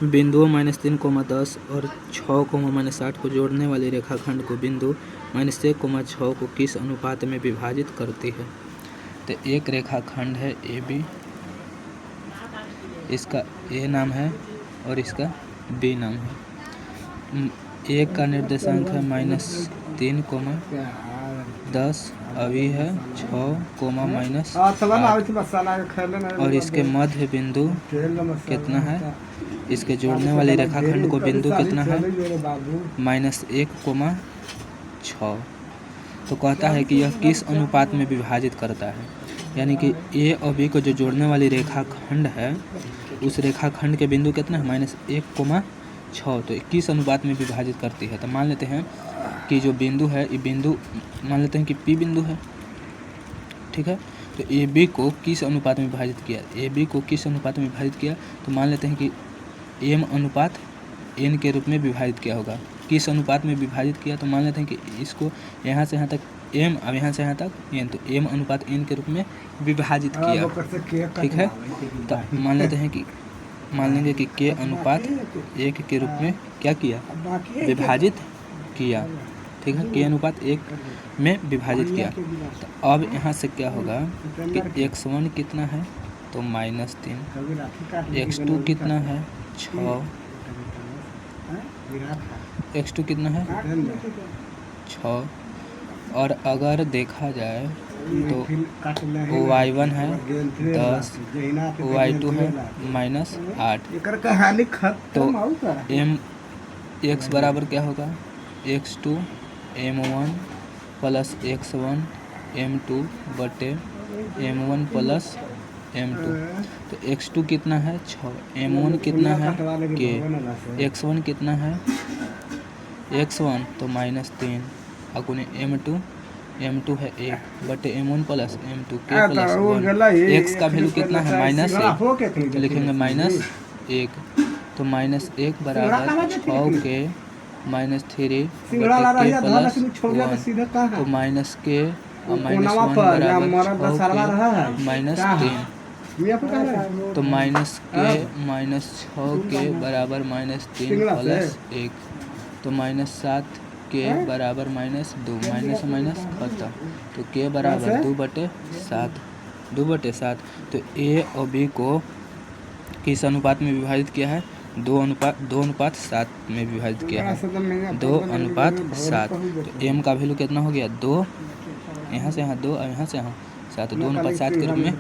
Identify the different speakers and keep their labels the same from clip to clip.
Speaker 1: बिंदुओं -3, 10 और 6, -8 को जोड़ने वाली रेखाखंड को बिंदु -1, 6 को किस अनुपात में विभाजित करती है? तो एक रेखाखंड है ए बी, इसका ए नाम है और इसका बी नाम है। एक का निर्देशांक है -3, 10, अभी है 6, -8 और इसके मध्य बिंदु कितना है? इसके जोड़ने वाली रेखाखंड को बिंदु कितना है? -1, 6। तो कहता है कि यह किस अनुपात में विभाजित करता है, यानी कि ए और बी को जो जोड़ने वाली रेखाखंड है उस रेखाखंड के बिंदु कितना है? -1, 6। तो किस अनुपात में विभाजित करती है? तो मान लेते हैं कि जो बिंदु है ये बिंदु मान लेते हैं कि पी बिंदु है, ठीक है। तो ए बी को किस अनुपात में विभाजित किया? ए बी को किस अनुपात में विभाजित किया? तो मान लेते हैं कि एम अनुपात एन के रूप में विभाजित किया होगा। किस अनुपात में विभाजित किया? तो मान लेते हैं कि इसको यहाँ से यहाँ तक एम और यहाँ से यहाँ तक एन, तो एम अनुपात एन के रूप में विभाजित किया, ठीक है। तो मान लेंगे कि के अनुपात 1 के रूप में क्या किया? विभाजित किया, ठीक है। के अनुपात 1 में विभाजित किया। तो अब यहाँ से क्या होगा कि x1 कितना है? तो -3, x2 कितना है? 6, x2 कितना है? 6। और अगर देखा जाए तो y1 है 10, y2 है -8। तो m x बराबर क्या होगा? x2 m1 plus x1 m2 बटे m1 प्लस m2। तो x2 कितना है? 6, m1 कितना है? के, x1 कितना है? x1 तो -3 अगुने m2 है 1 बटे m1 प्लस m2 के प्लस 1। x का वैल्यू कितना है? -1, तो लिखेंगे -1। तो -1 बराबर 6 के -3 बटे के प्लस 1, तो माइनस के और -1 बराबर 6 के -3, तो -6 के बराबर -3 प्लस 1, तो -7 के बराबर -2, माइनस खत्म। तो के बराबर 2/7। तो ए और बी को किस अनुपात में विभाजित किया है? 2:7 में विभाजित किया है, 2:7। तो एम का वैल्यू कितना हो गया? 2, यहाँ से यहाँ 2 और यहाँ से यहाँ 7, 2:7 के रूप में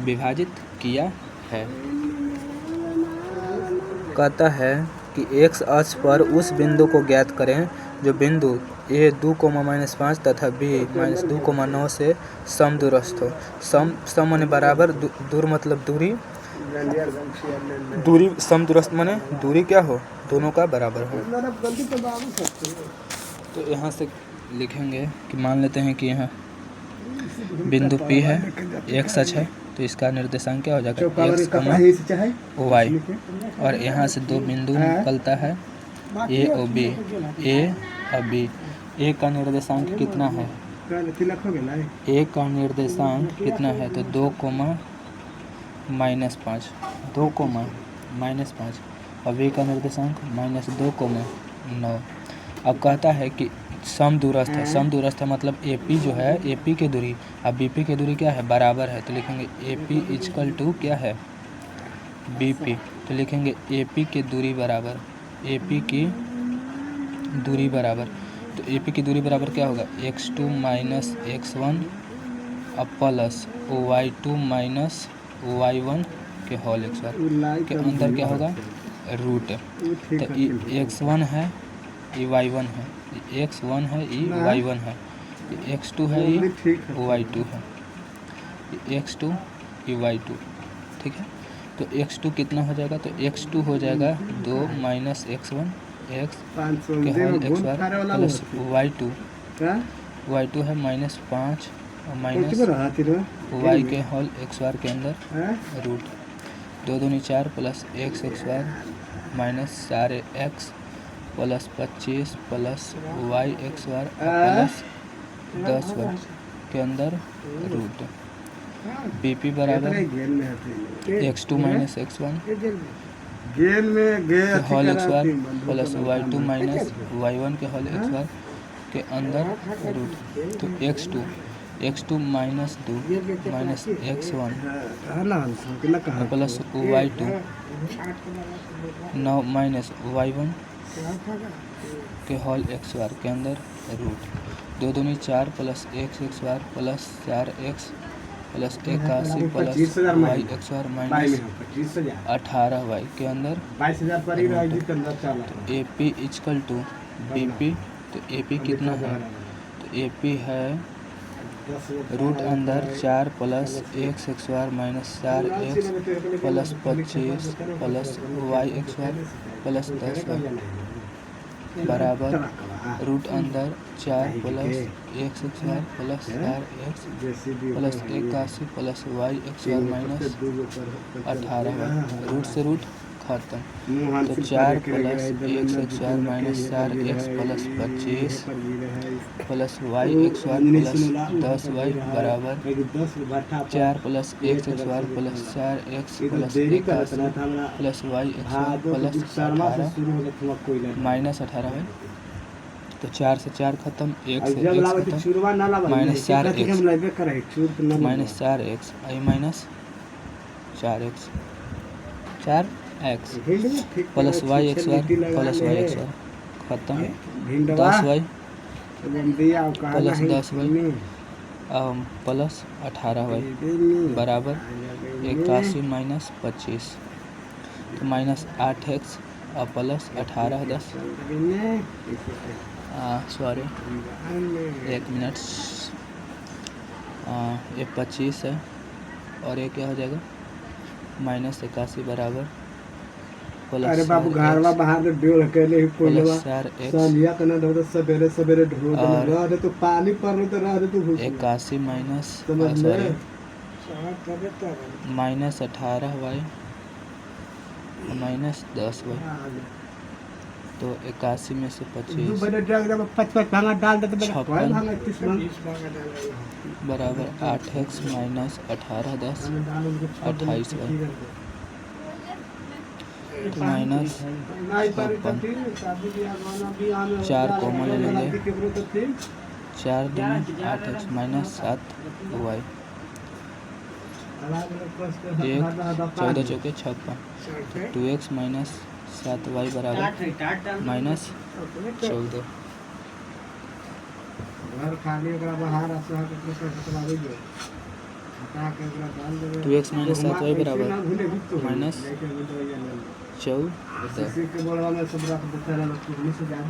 Speaker 1: विभाजित किया है। कहता है कि x अक्ष पर उस बिंदु को ज्ञात करें जो बिंदु a 2, -5 तथा b -2, 9 से समदूरस्थ हो। सम माने बराबर, दूर मतलब दूरी समदूरस्थ माने दूरी क्या हो? दोनों का बराबर हो। तो यहाँ से लिखेंगे कि मान लेते हैं कि यहाँ बिंदु P है, x अक्ष है, तो इसका निर्देशांक क्या हो जाएगा? x, y। और यहाँ से दो बिंदु निकलता है a और b। a का निर्देशांक कितना है? a का निर्देशांक कितना है? तो 2, -5, 2, -5। और b का निर्देशांक -2, 9। अब कहता है कि समदूरस्थ है। समदूरस्थ मतलब AP जो है, AP की दूरी अब BP की दूरी क्या है? बराबर है। तो लिखेंगे AP इक्वल टू क्या है? BP। तो लिखेंगे AP की दूरी बराबर, AP की दूरी बराबर, तो AP की दूरी बराबर क्या होगा? x2 - x1 अब प्लस y2 - y1 के होल स्क्वायर के अंदर क्या होगा? रूट। तो x1 है, ये y1 है, x1 है, ये y1 है, x2 है, ये y2 है, x2 ये y2, ठीक है। तो x2 कितना हो जाएगा? तो x2 हो जाएगा 2 - x1 x के होल स्क्वायर प्लस y2 है -5 और माइनस y के होल स्क्वायर के अंदर रूट 2 दूनी 4 plus x square minus 4x plus 25 plus y square plus 10y के अंदर रूट। BP बराबर x2 - x1
Speaker 2: गेन में गे
Speaker 1: के whole x bar plus y2 minus y1 के होल एक्स बार के अंदर रूट। तो x2 minus 2 minus x1 plus y2 9 minus y1 के होल एक्स बार के अंदर रूट। 2 दूनी 4 plus x bar plus 4x plus 81 plus Y X bar minus 18y के अंदर 22,000। A P equal to B P. तो ए पी कितना है? तो ए पी है रूट अंदर 4 plus x bar minus 4x plus 25 plus Y X bar plus 10y बराबर root अंदर 4 plus x bar plus 4x plus 81 plus Y X bar minus 18y। Root से root खत्म। तो 4 plus x bar minus 4x plus 25 plus Y X bar plus 10y बराबर 4 plus x bar plus 4x plus 81 plus Y X bar plus 18 minus 18 है। तो 4 से 4 खत्म, 1 से 1 खत्म, माइनस 4x माइनस 4x आई minus 4x 4x plus Y X bar plus Y X bar खत्म। 10y plus 10y plus 18y बराबर 81 minus 25। तो माइनस 8x और प्लस 18 10 सॉरी 1 मिनट। ये 25 है और ये क्या हो जाएगा माइनस 81 बराबर
Speaker 2: अरे बाबू घरवा बाहर तो डोल अकेले ही पोलवा सालिया तना दो सवेरे सवेरे ढो रहा दे तो पानी पर तो रहा दे तो
Speaker 1: 81 minus sorry minus 18y minus 10y। तो 81 में से 25 बराबर 8x माइनस 18 10 28y। तो माइनस 4 कॉमन ले लेंगे 4 दूनी 8x माइनस 7y 1 14 चौके 56। 2x माइनस 7y बराबर माइनस 14। 2x माइनस 7y बराबर माइनस 14।